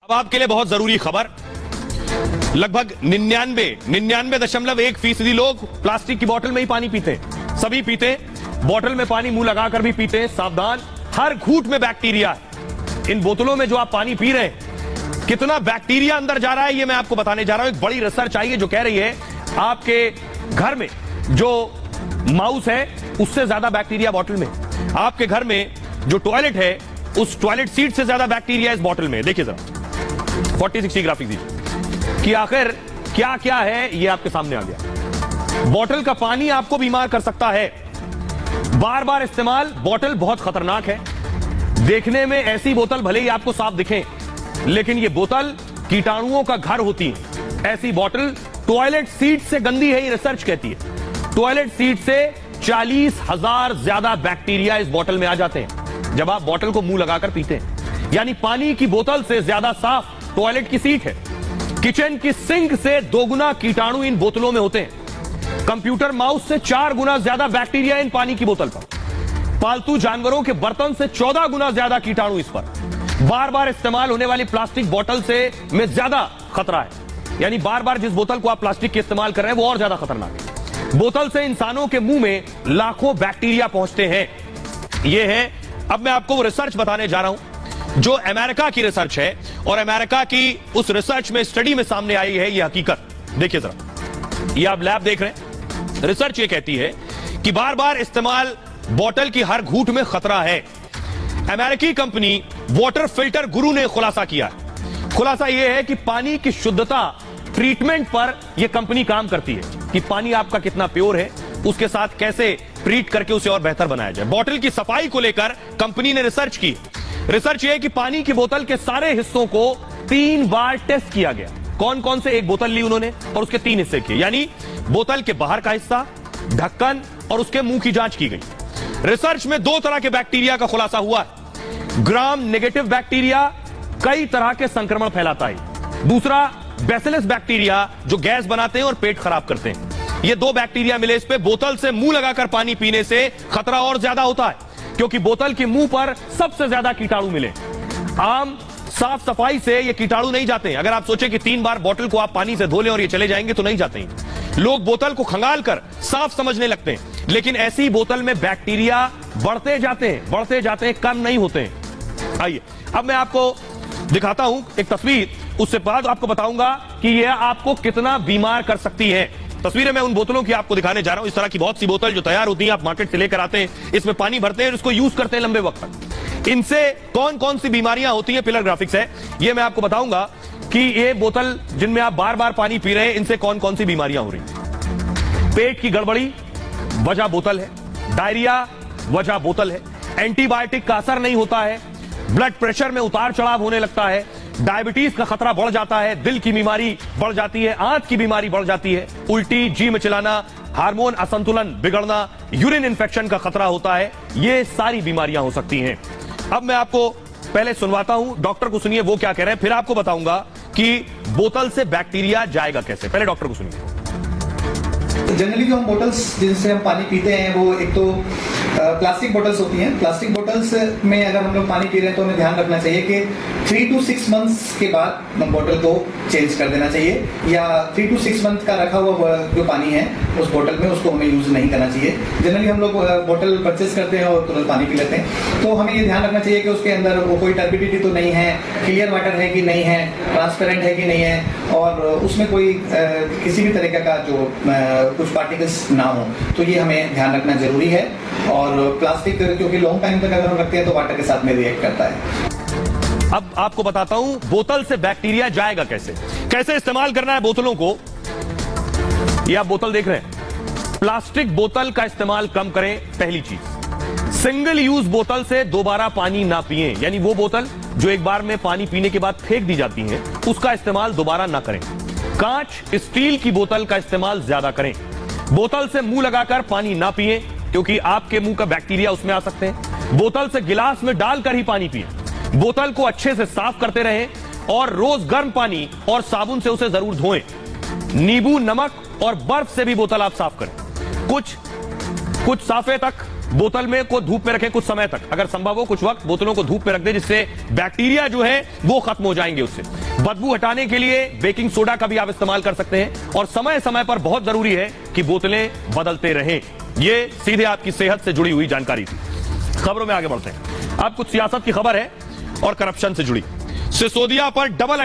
अब आपके लिए बहुत जरूरी खबर। लगभग 99.1% लोग प्लास्टिक की बोतल में ही पानी पीते हैं। सभी पीते हैं, बोतल में पानी मुंह लगाकर भी पीते हैं। सावधान, हर घूंट में बैक्टीरिया है। इन बोतलों में जो आप पानी पी रहे हैं, कितना बैक्टीरिया अंदर जा रहा है ये मैं आपको बताने जा रहा हूं। एक बड़ी रिसर्च आई है जो कह रही है आपके घर में जो माउस है उससे ज्यादा बैक्टीरिया बोतल में। आपके घर में जो टॉयलेट है उस टॉयलेट सीट से ज्यादा बैक्टीरिया इस बोतल में। देखिए जरा 40-60 ग्राफिक दीजिए कि आखिर क्या क्या है ये आपके सामने आ गया। बोतल का पानी आपको बीमार कर सकता है। बार बार इस्तेमाल, बोतल बहुत खतरनाक है। देखने में ऐसी बोतल भले ही आपको साफ दिखें, लेकिन ये बोतल कीटाणुओं का घर होती है। ऐसी बोतल टॉयलेट सीट से गंदी है, ये रिसर्च कहती है। टॉयलेट सीट से 40,000 ज्यादा बैक्टीरिया इस बोतल में आ जाते हैं जब आप बोतल को मुंह लगाकर पीते हैं। यानी पानी की बोतल से ज्यादा साफ टॉयलेट की सीट है। किचन की सिंक से 2 गुना कीटाणु इन बोतलों में होते हैं। कंप्यूटर माउस से 4 गुना ज्यादा बैक्टीरिया इन पानी की बोतल पर। पालतू जानवरों के बर्तन से 14 गुना ज्यादा कीटाणु इस पर। बार बार इस्तेमाल होने वाली प्लास्टिक बोतल से में ज्यादा खतरा है। यानी बार बार जिस बोतल को आप प्लास्टिक की इस्तेमाल कर रहे हैं वो और ज्यादा खतरनाक है। बोतल से इंसानों के मुंह में लाखों बैक्टीरिया पहुंचते हैं। यह है, अब मैं आपको वो रिसर्च बताने जा रहा हूं जो अमेरिका की रिसर्च है, और अमेरिका की उस रिसर्च में, स्टडी में सामने आई है यह हकीकत। देखिए जरा, ये आप लैब देख रहे हैं। रिसर्च ये कहती है कि बार बार इस्तेमाल बोतल की हर घूंट में खतरा है। अमेरिकी कंपनी वाटर फिल्टर गुरु ने खुलासा किया है। खुलासा यह है कि पानी की शुद्धता ट्रीटमेंट पर यह कंपनी काम करती है कि पानी आपका कितना प्योर है, उसके साथ कैसे ट्रीट करके उसे और बेहतर बनाया जाए। बोतल की सफाई को लेकर कंपनी ने रिसर्च की। रिसर्च यह है कि पानी की बोतल के सारे हिस्सों को 3 बार टेस्ट किया गया। कौन कौन से? एक बोतल ली उन्होंने और उसके 3 हिस्से किए, यानी बोतल के बाहर का हिस्सा, ढक्कन और उसके मुंह की जांच की गई। रिसर्च में 2 तरह के बैक्टीरिया का खुलासा हुआ है। ग्राम नेगेटिव बैक्टीरिया कई तरह के संक्रमण फैलाता है। दूसरा बैसिलस बैक्टीरिया जो गैस बनाते हैं और पेट खराब करते हैं। ये 2 बैक्टीरिया मिले इस पे। बोतल से मुंह लगाकर पानी पीने से खतरा और ज्यादा होता है क्योंकि बोतल के मुंह पर सबसे ज्यादा कीटाणु मिले। आम साफ सफाई से ये कीटाणु नहीं जाते हैं। अगर आप सोचें कि 3 बार बोतल को आप पानी से धो लें और ये चले जाएंगे, तो नहीं जाते हैं। लोग बोतल को खंगाल कर साफ समझने लगते हैं, लेकिन ऐसी बोतल में बैक्टीरिया बढ़ते जाते हैं, कम नहीं होते हैं। आइए अब मैं आपको दिखाता हूं एक तस्वीर, उससे बाद आपको बताऊंगा कि यह आपको कितना बीमार कर सकती है। तस्वीरें मैं उन बोतलों की आपको दिखाने जा रहा हूं। इस तरह की बहुत सी बोतल जो तैयार होती हैं, आप मार्केट से लेकर आते हैं, इसमें पानी भरते हैं और इसको यूज करते हैं लंबे वक्त तक। इनसे कौन कौन सी बीमारियां होती हैं, पिलर ग्राफिक्स है, ये मैं आपको बताऊंगा कि ये बोतल जिनमें आप बार बार पानी पी रहे हैं, इनसे कौन कौन सी बीमारियां हो रही हैं। पेट की गड़बड़ी वजह बोतल है, डायरिया वजह बोतल है, एंटीबायोटिक का असर नहीं होता है, ब्लड प्रेशर में उतार चढ़ाव होने लगता है, डायबिटीज का खतरा बढ़ जाता है, दिल की बीमारी बढ़ जाती है, आंत की बीमारी बढ़ जाती है, उल्टी, जी मिचलाना, हार्मोन असंतुलन बिगड़ना, यूरिन इन्फेक्शन का खतरा होता है। ये सारी बीमारियां हो सकती हैं। अब मैं आपको पहले सुनवाता हूं, डॉक्टर को सुनिए वो क्या कह रहे हैं, फिर आपको बताऊंगा कि बोतल से बैक्टीरिया जाएगा कैसे। पहले डॉक्टर को सुनिए। जनरली जो हम बोटल्स जिनसे हम पानी पीते हैं वो एक तो प्लास्टिक बोटल्स होती हैं। प्लास्टिक बोटल्स में अगर हम लोग पानी पी रहे हैं तो हमें ध्यान रखना चाहिए कि 3 to 6 मंथ्स के बाद हम बोतल को चेंज कर देना चाहिए, या 3 to 6 मंथ का रखा हुआ जो पानी है उस बोतल में उसको हमें यूज नहीं करना चाहिए। जनरली हम लोग बोतल परचेस करते हैं और तुरंत पानी पी लेते हैं, तो हमें ये ध्यान रखना चाहिए कि उसके अंदर वो कोई टर्बिडिटी तो नहीं है, क्लियर वाटर है कि नहीं है, ट्रांसपेरेंट है कि नहीं है, और उसमें कोई किसी भी तरीके का जो कुछ पार्टिकल्स ना हो। तो ये हमें ध्यान रखना जरूरी है। और प्लास्टिक क्योंकि लॉन्ग टाइम तक अगर हम रखते हैं तो वाटर के साथ में रिएक्ट करता है। अब आपको बताता हूं बोतल से बैक्टीरिया जाएगा कैसे, कैसे इस्तेमाल करना है बोतलों को। ये आप बोतल देख रहे हैं, प्लास्टिक बोतल का इस्तेमाल कम करें। पहली चीज, सिंगल यूज बोतल से दोबारा पानी ना पिए, यानी वो बोतल जो एक बार में पानी पीने के बाद फेंक दी जाती है उसका इस्तेमाल दोबारा ना करें। कांच, स्टील की बोतल का इस्तेमाल ज्यादा करें। बोतल से मुंह लगाकर पानी ना पिए क्योंकि आपके मुंह का बैक्टीरिया उसमें आ सकते हैं। बोतल से गिलास में डालकर ही पानी पिए। बोतल को अच्छे से साफ करते रहें और रोज गर्म पानी और साबुन से उसे जरूर धोएं। नींबू, नमक और बर्फ से भी बोतल आप साफ करें। कुछ साफे तक बोतल में को धूप में रखें कुछ समय तक, अगर संभव हो कुछ वक्त बोतलों को धूप में रख दें, जिससे बैक्टीरिया जो है वो खत्म हो जाएंगे। उससे बदबू हटाने के लिए बेकिंग सोडा का भी आप इस्तेमाल कर सकते हैं। और समय समय पर बहुत जरूरी है कि बोतलें बदलते रहें। ये सीधे आपकी सेहत से जुड़ी हुई जानकारी थी। खबरों में आगे बढ़ते हैं। अब कुछ सियासत की खबर है और करप्शन से जुड़ी। सिसोदिया पर डबल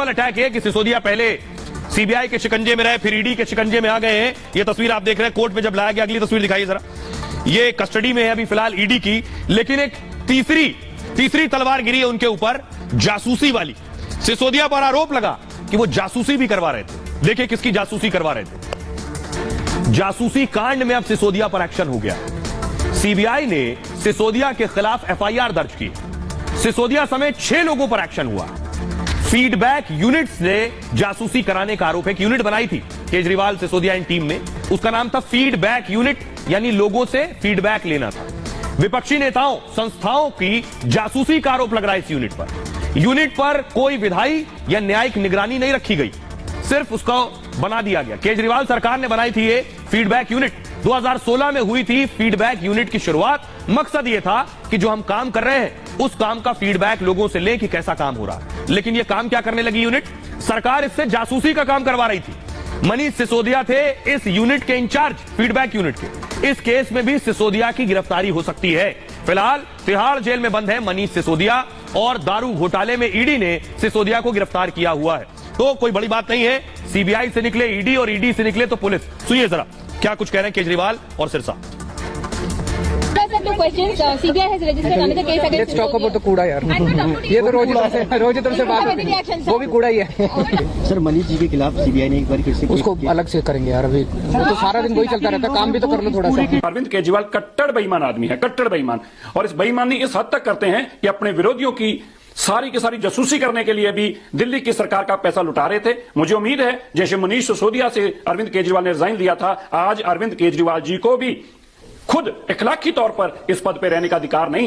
अटैक है कि सिसोदिया पहले सीबीआई के शिकंजे में रहे, फिर ईडी के शिकंजे में आ गए हैं। ये तस्वीर आप देख रहे हैं, कोर्ट में जब लाया गया। अगली तस्वीर दिखाइए जरा। ये कस्टडी में है अभी फिलहाल ईडी की, लेकिन एक तीसरी तलवार गिरी है उनके ऊपर, जासूसी वाली। सिसोदिया पर आरोप लगा कि वो जासूसी भी करवा रहे थे। देखिए किसकी जासूसी करवा रहे थे। जासूसी कांड में अब सिसोदिया पर एक्शन हो गया। सीबीआई ने सिसोदिया के खिलाफ एफआईआर दर्ज की। सिसोदिया समेत 6 लोगों पर एक्शन हुआ। फीडबैक यूनिट से जासूसी कराने का आरोप है। एक यूनिट बनाई थी केजरीवाल सिसोदिया इन टीम में, उसका नाम था फीडबैक यूनिट, यानी लोगों से फीडबैक लेना था। विपक्षी नेताओं, संस्थाओं की जासूसी का आरोप लग रहा है इस यूनिट पर। यूनिट पर कोई विधायी या न्यायिक निगरानी नहीं रखी गई, सिर्फ उसको बना दिया गया। केजरीवाल सरकार ने बनाई थी ये फीडबैक यूनिट। 2016 में हुई थी फीडबैक यूनिट की शुरुआत। मकसद यह था कि जो हम काम कर रहे हैं उस काम का फीडबैक लोगों से लें कि कैसा काम हो रहा है। लेकिन यह काम क्या करने लगी यूनिट? सरकार इससे जासूसी का काम करवा रही थी। मनीष सिसोदिया थे इस यूनिट के इंचार्ज, फीडबैक यूनिट के। इस केस में भी सिसोदिया की गिरफ्तारी हो सकती है। फिलहाल तिहाड़ जेल में बंद है मनीष सिसोदिया और दारू घोटाले में ईडी ने सिसोदिया को गिरफ्तार किया हुआ है। तो कोई बड़ी बात नहीं है, सीबीआई से निकले ईडी और ईडी से निकले तो पुलिस। सुनिए जरा क्या कुछ कह रहे हैं केजरीवाल और Sirsa. CBI has registered another case against Let's talk about the कूड़ा यार। ये तो रोज इधर से बात होती है, वो भी कूड़ा ही है। सर मनीष जी के खिलाफ सीबीआई ने एक बार फिर से उसको अलग से करेंगे यार। अभी तो सारा दिन वही चलता रहता है, काम भी तो कर लो थोड़ा सा। अरविंद केजरीवाल कट्टर बेईमान आदमी है, कट्टर बेईमान। और इस बेईमानी इस हद तक करते हैं कि अपने विरोधियों की सारी की सारी जासूसी करने के लिए भी दिल्ली की सरकार का पैसा लुटा रहे थे। मुझे उम्मीद है जैसे मनीष सिसोदिया से अरविंद केजरीवाल ने रिजाइन दिया था, आज अरविंद केजरीवाल जी को भी खुद इखलाकी तौर पर इस पद पर रहने का अधिकार नहीं है।